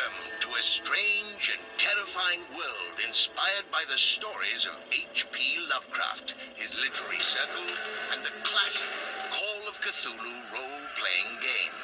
Welcome to a strange and terrifying world inspired by the stories of H.P. Lovecraft, his literary circle, and the classic Call of Cthulhu role-playing game.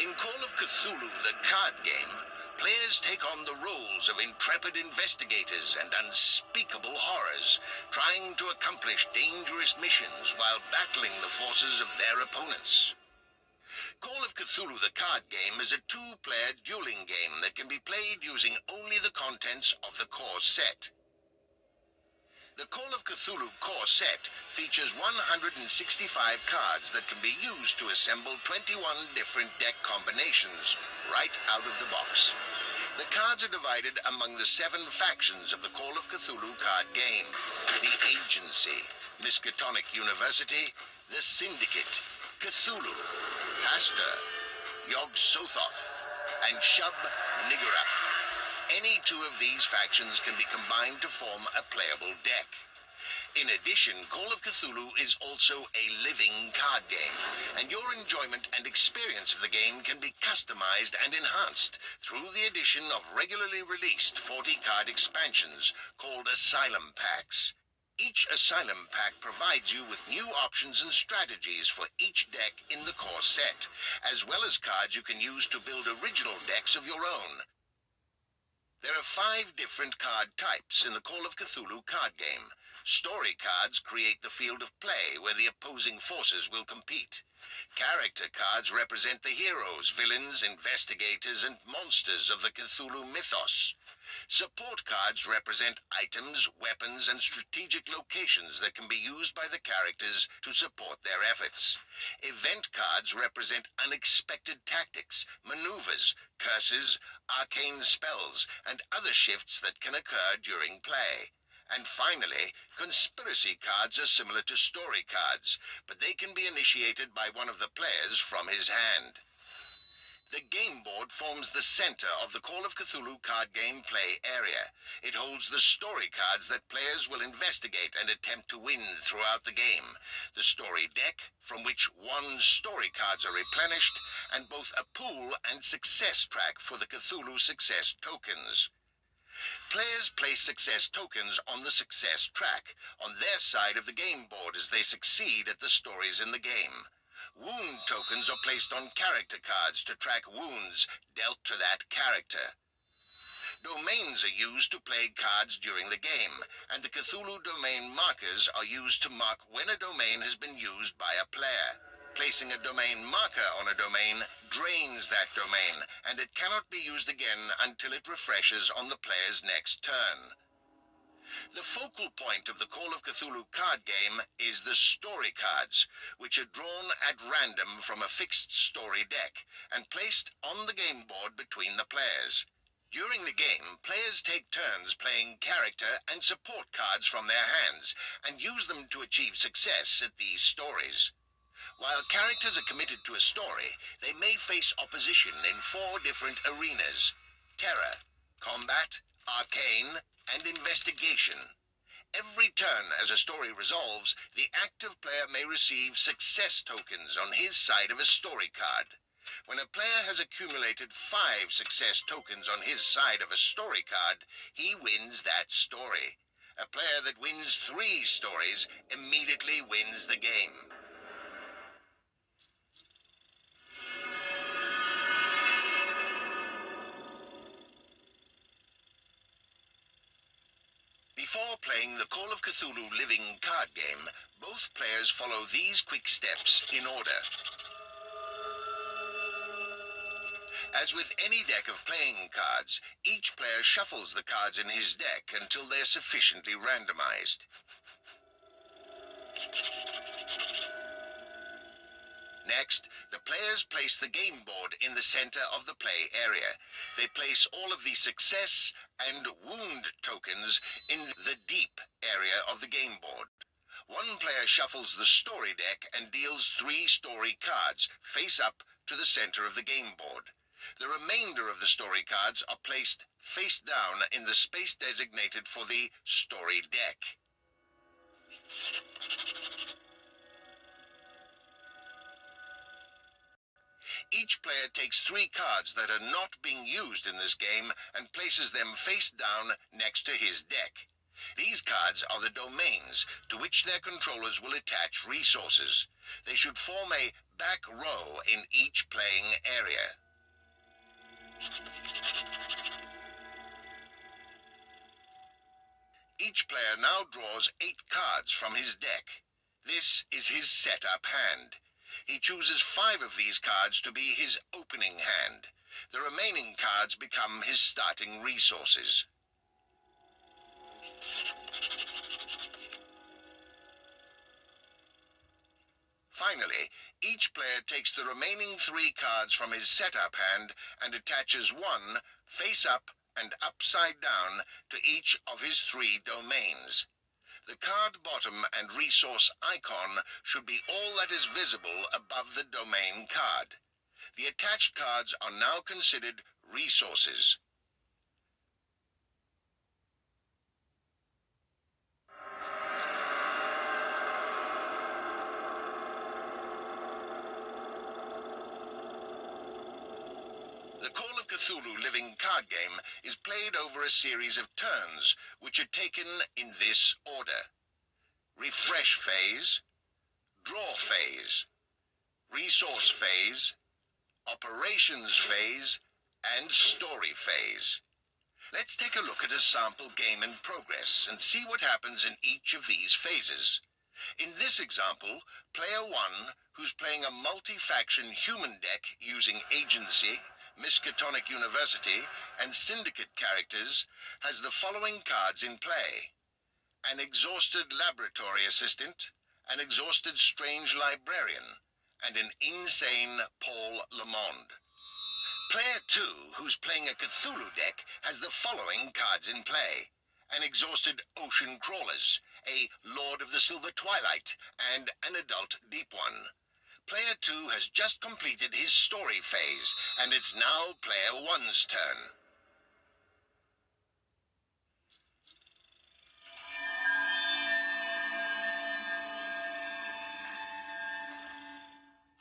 In Call of Cthulhu, the card game, players take on the roles of intrepid investigators and unspeakable horrors, trying to accomplish dangerous missions while battling the forces of their opponents. Call of Cthulhu, the card game, is a two-player dueling game that can be played using only the contents of the core set. The Call of Cthulhu core set features 165 cards that can be used to assemble 21 different deck combinations right out of the box. The cards are divided among the 7 factions of the Call of Cthulhu card game: the Agency, Miskatonic University, the Syndicate, Cthulhu, Pastor, Yog-Sothoth, and Shub-Niggurath. Any two of these factions can be combined to form a playable deck. In addition, Call of Cthulhu is also a living card game, and your enjoyment and experience of the game can be customized and enhanced through the addition of regularly released 40-card expansions called Asylum Packs. Each Asylum Pack provides you with new options and strategies for each deck in the core set, as well as cards you can use to build original decks of your own. There are 5 different card types in the Call of Cthulhu card game. Story cards create the field of play where the opposing forces will compete. Character cards represent the heroes, villains, investigators, and monsters of the Cthulhu mythos. Support cards represent items, weapons, and strategic locations that can be used by the characters to support their efforts. Event cards represent unexpected tactics, maneuvers, curses, arcane spells, and other shifts that can occur during play. And finally, conspiracy cards are similar to story cards, but they can be initiated by one of the players from his hand. The game board forms the center of the Call of Cthulhu card game play area. It holds the story cards that players will investigate and attempt to win throughout the game, the story deck, from which 1 story cards are replenished, and both a pool and success track for the Cthulhu success tokens. Players place success tokens on the success track, on their side of the game board as they succeed at the stories in the game. Wound tokens are placed on character cards to track wounds dealt to that character. Domains are used to play cards during the game, and the Cthulhu domain markers are used to mark when a domain has been used by a player. Placing a domain marker on a domain drains that domain, and it cannot be used again until it refreshes on the player's next turn. The focal point of the Call of Cthulhu card game is the story cards, which are drawn at random from a fixed story deck and placed on the game board between the players. During the game, players take turns playing character and support cards from their hands and use them to achieve success at these stories. While characters are committed to a story, they may face opposition in 4 different arenas: terror, combat, arcane, and investigation. Every turn as a story resolves, the active player may receive success tokens on his side of a story card. When a player has accumulated 5 success tokens on his side of a story card, he wins that story. A player that wins 3 stories immediately wins the game. Before playing the Call of Cthulhu living card game, both players follow these quick steps in order. As with any deck of playing cards, each player shuffles the cards in his deck until they're sufficiently randomized. Next, the players place the game board in the center of the play area. They place all of the success and wound tokens in the deep area of the game board. One player shuffles the story deck and deals 3 story cards face up to the center of the game board. The remainder of the story cards are placed face down in the space designated for the story deck. Each player takes 3 cards that are not being used in this game and places them face down next to his deck. These cards are the domains to which their controllers will attach resources. They should form a back row in each playing area. Each player now draws 8 cards from his deck. This is his setup hand. He chooses 5 of these cards to be his opening hand. The remaining cards become his starting resources. Finally, each player takes the remaining 3 cards from his setup hand and attaches 1 face up and upside down to each of his 3 domains. The card bottom and resource icon should be all that is visible above the domain card. The attached cards are now considered resources. The Call of Cthulhu living card game is played over a series of turns, which are taken in this order: refresh phase, draw phase, resource phase, operations phase, and story phase. Let's take a look at a sample game in progress and see what happens in each of these phases. In this example, player 1, who's playing a multi-faction human deck using agency, Miskatonic University, and syndicate characters, has the following cards in play: an exhausted laboratory assistant, an exhausted strange librarian, and an insane Paul Lamond. Player 2, who's playing a Cthulhu deck, has the following cards in play: an exhausted ocean crawlers, a Lord of the Silver Twilight, and an adult deep one. Player 2 has just completed his story phase, and it's now player 1's turn.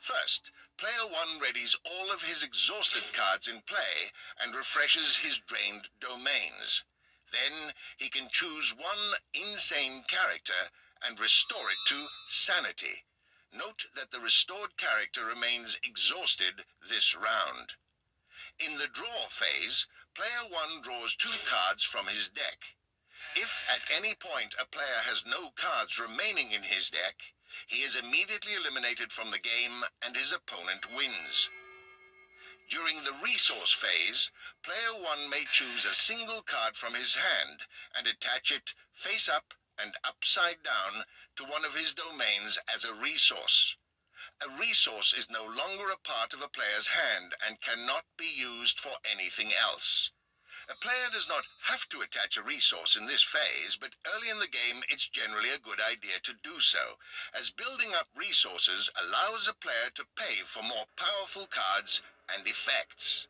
First, player 1 readies all of his exhausted cards in play and refreshes his drained domains. Then he can choose 1 insane character and restore it to sanity. Note that the restored character remains exhausted this round. In the draw phase, player 1 draws 2 cards from his deck. If at any point a player has no cards remaining in his deck, he is immediately eliminated from the game and his opponent wins. During the resource phase, player 1 may choose a single card from his hand and attach it face up and upside down to one of his domains as a resource. A resource is no longer a part of a player's hand and cannot be used for anything else. A player does not have to attach a resource in this phase, but early in the game it's generally a good idea to do so, as building up resources allows a player to pay for more powerful cards and effects.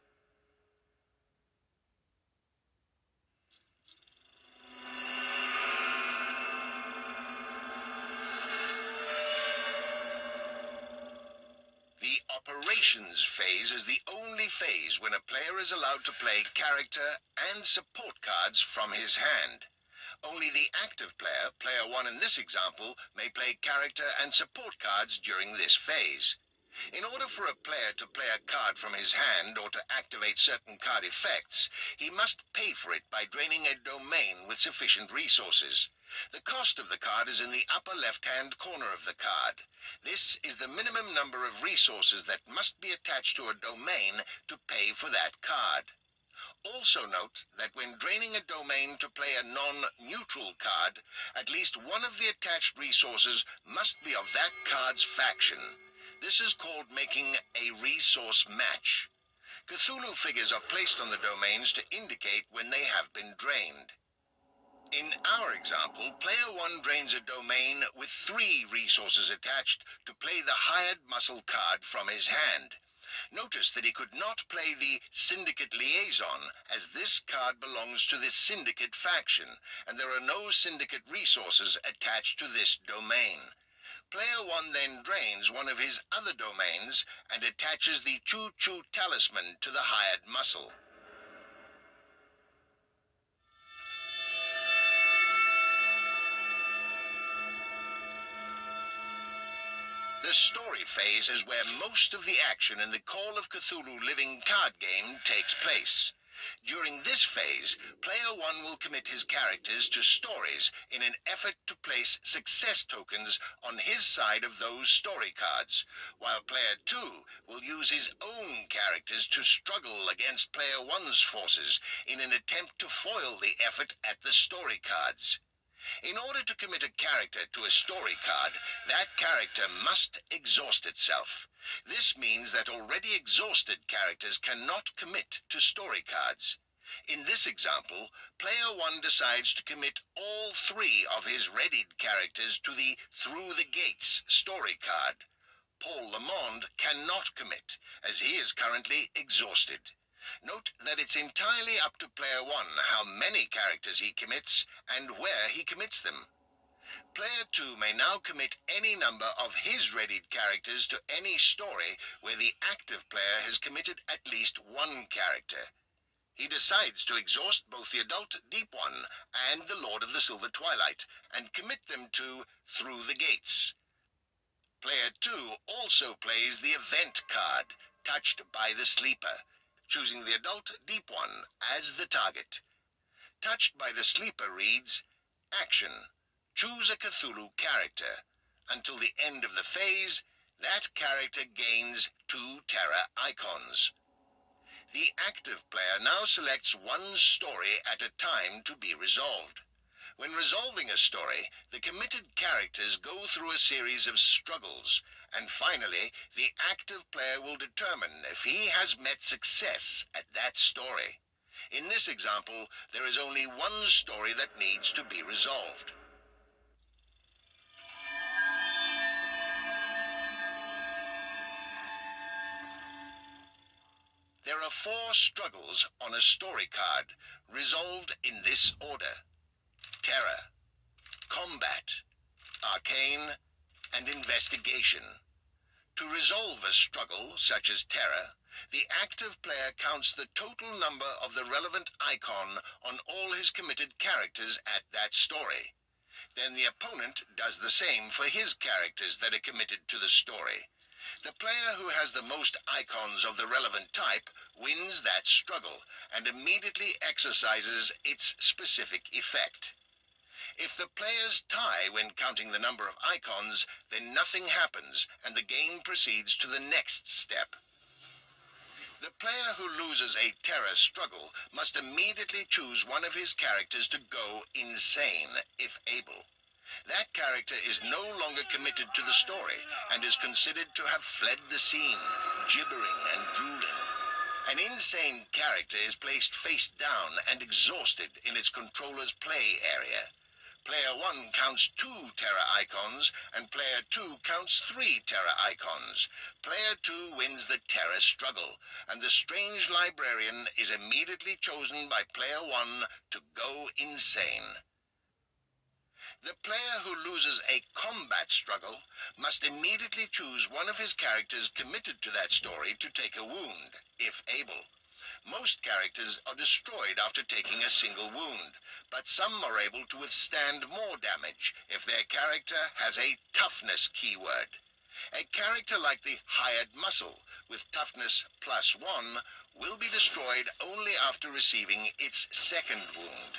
The operations phase is the only phase when a player is allowed to play character and support cards from his hand. Only the active player, player 1 in this example, may play character and support cards during this phase. In order for a player to play a card from his hand or to activate certain card effects, he must pay for it by draining a domain with sufficient resources. The cost of the card is in the upper left-hand corner of the card. This is the minimum number of resources that must be attached to a domain to pay for that card. Also note that when draining a domain to play a non-neutral card, at least one of the attached resources must be of that card's faction. This is called making a resource match. Cthulhu figures are placed on the domains to indicate when they have been drained. In our example, player 1 drains a domain with 3 resources attached to play the hired muscle card from his hand. Notice that he could not play the Syndicate Liaison, as this card belongs to the Syndicate faction, and there are no Syndicate resources attached to this domain. Player 1 then drains one of his other domains and attaches the Choo-Choo talisman to the hired muscle. The story phase is where most of the action in the Call of Cthulhu living card game takes place. During this phase, player 1 will commit his characters to stories in an effort to place success tokens on his side of those story cards, while player 2 will use his own characters to struggle against player 1's forces in an attempt to foil the effort at the story cards. In order to commit a character to a story card, that character must exhaust itself. This means that already exhausted characters cannot commit to story cards. In this example, player 1 decides to commit all 3 of his readied characters to the Through the Gates story card. Paul Lamond cannot commit, as he is currently exhausted. Note that it's entirely up to player 1 how many characters he commits and where he commits them. Player 2 may now commit any number of his readied characters to any story where the active player has committed at least 1 character. He decides to exhaust both the adult Deep One and the Lord of the Silver Twilight and commit them to Through the Gates. Player 2 also plays the event card, Touched by the Sleeper, choosing the adult Deep One as the target. Touched by the Sleeper reads, Action. Choose a Cthulhu character. Until the end of the phase, that character gains 2 terror icons. The active player now selects one story at a time to be resolved. When resolving a story, the committed characters go through a series of struggles, and finally, the active player will determine if he has met success at that story. In this example, there is only one story that needs to be resolved. There are 4 struggles on a story card, resolved in this order: Terror, Combat, Arcane, and Investigation. To resolve a struggle, such as Terror, the active player counts the total number of the relevant icon on all his committed characters at that story. Then the opponent does the same for his characters that are committed to the story. The player who has the most icons of the relevant type wins that struggle and immediately exercises its specific effect. If the players tie when counting the number of icons, then nothing happens and the game proceeds to the next step. The player who loses a terror struggle must immediately choose one of his characters to go insane, if able. That character is no longer committed to the story and is considered to have fled the scene, gibbering and drooling. An insane character is placed face down and exhausted in its controller's play area. Player 1 counts 2 terror icons, and player 2 counts 3 terror icons. Player 2 wins the terror struggle, and the strange librarian is immediately chosen by player 1 to go insane. The player who loses a combat struggle must immediately choose one of his characters committed to that story to take a wound, if able. Most characters are destroyed after taking a single wound, but some are able to withstand more damage if their character has a toughness keyword. A character like the hired muscle with toughness +1 will be destroyed only after receiving its second wound.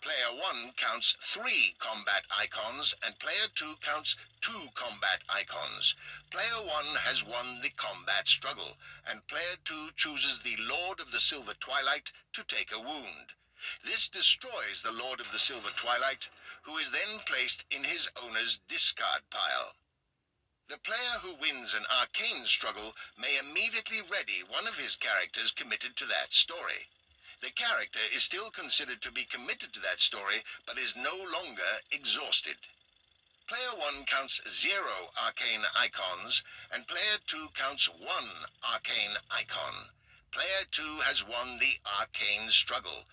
Player 1 counts 3 combat icons and player 2 counts 2 combat icons. Player 1 has won the combat struggle, and player 2 chooses the Lord of the Silver Twilight to take a wound. This destroys the Lord of the Silver Twilight, who is then placed in his owner's discard pile. The player who wins an arcane struggle may immediately ready one of his characters committed to that story. The character is still considered to be committed to that story, but is no longer exhausted. Player 1 counts 0 arcane icons, and player 2 counts 1 arcane icon. Player 2 has won the arcane struggle,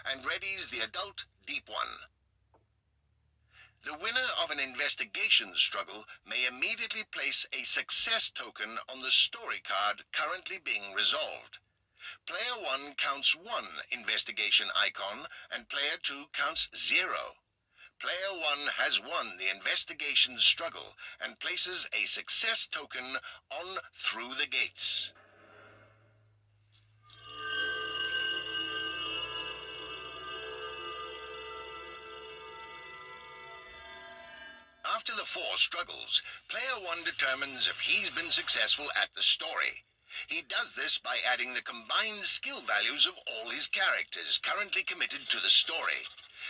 and readies the adult Deep One. The winner of an investigation struggle may immediately place a success token on the story card currently being resolved. Player 1 counts 1 investigation icon, and Player 2 counts 0. Player 1 has won the investigation struggle and places a success token on Through the Gates. After the 4 struggles, Player 1 determines if he's been successful at the story. He does this by adding the combined skill values of all his characters currently committed to the story.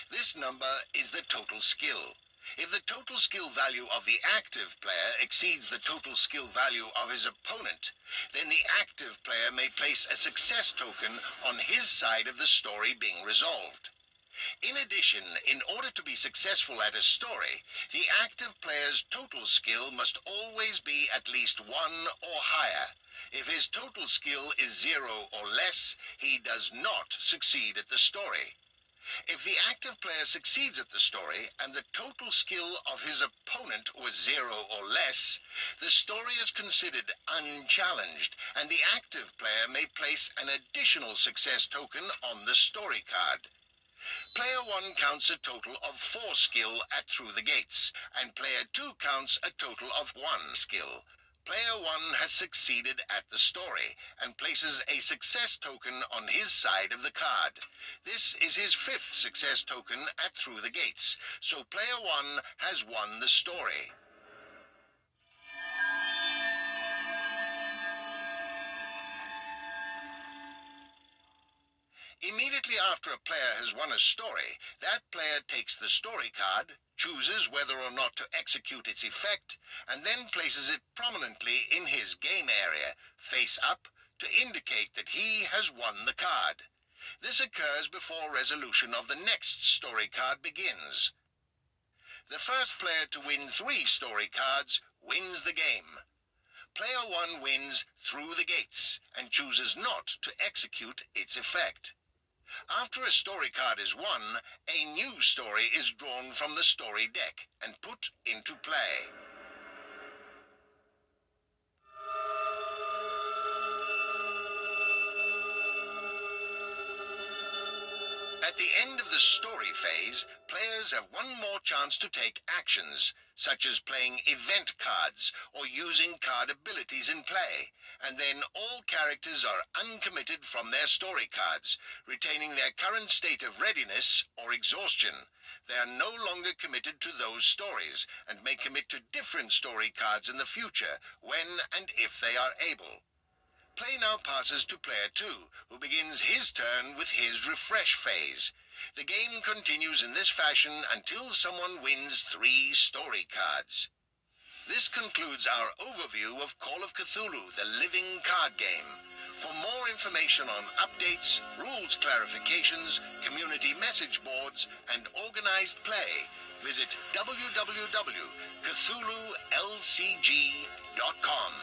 This number is the total skill. If the total skill value of the active player exceeds the total skill value of his opponent, then the active player may place a success token on his side of the story being resolved. In addition, in order to be successful at a story, the active player's total skill must always be at least 1 or higher. If his total skill is 0 or less, he does not succeed at the story. If the active player succeeds at the story and the total skill of his opponent was 0 or less, the story is considered unchallenged, and the active player may place an additional success token on the story card. Player 1 counts a total of 4 skill at Through the Gates, and Player 2 counts a total of 1 skill. Player 1 has succeeded at the story and places a success token on his side of the card. This is his 5th success token at Through the Gates, so Player 1 has won the story. Immediately after a player has won a story, that player takes the story card, chooses whether or not to execute its effect, and then places it prominently in his game area, face up, to indicate that he has won the card. This occurs before resolution of the next story card begins. The first player to win 3 story cards wins the game. Player 1 wins Through the Gates and chooses not to execute its effect. After a story card is won, a new story is drawn from the story deck and put into play. At the end of the story phase, players have one more chance to take actions, such as playing event cards or using card abilities in play, and then all characters are uncommitted from their story cards, retaining their current state of readiness or exhaustion. They are no longer committed to those stories and may commit to different story cards in the future when and if they are able. Play now passes to Player 2, who begins his turn with his refresh phase. The game continues in this fashion until someone wins 3 story cards. This concludes our overview of Call of Cthulhu, the living card game. For more information on updates, rules clarifications, community message boards, and organized play, visit www.cthulhulcg.com.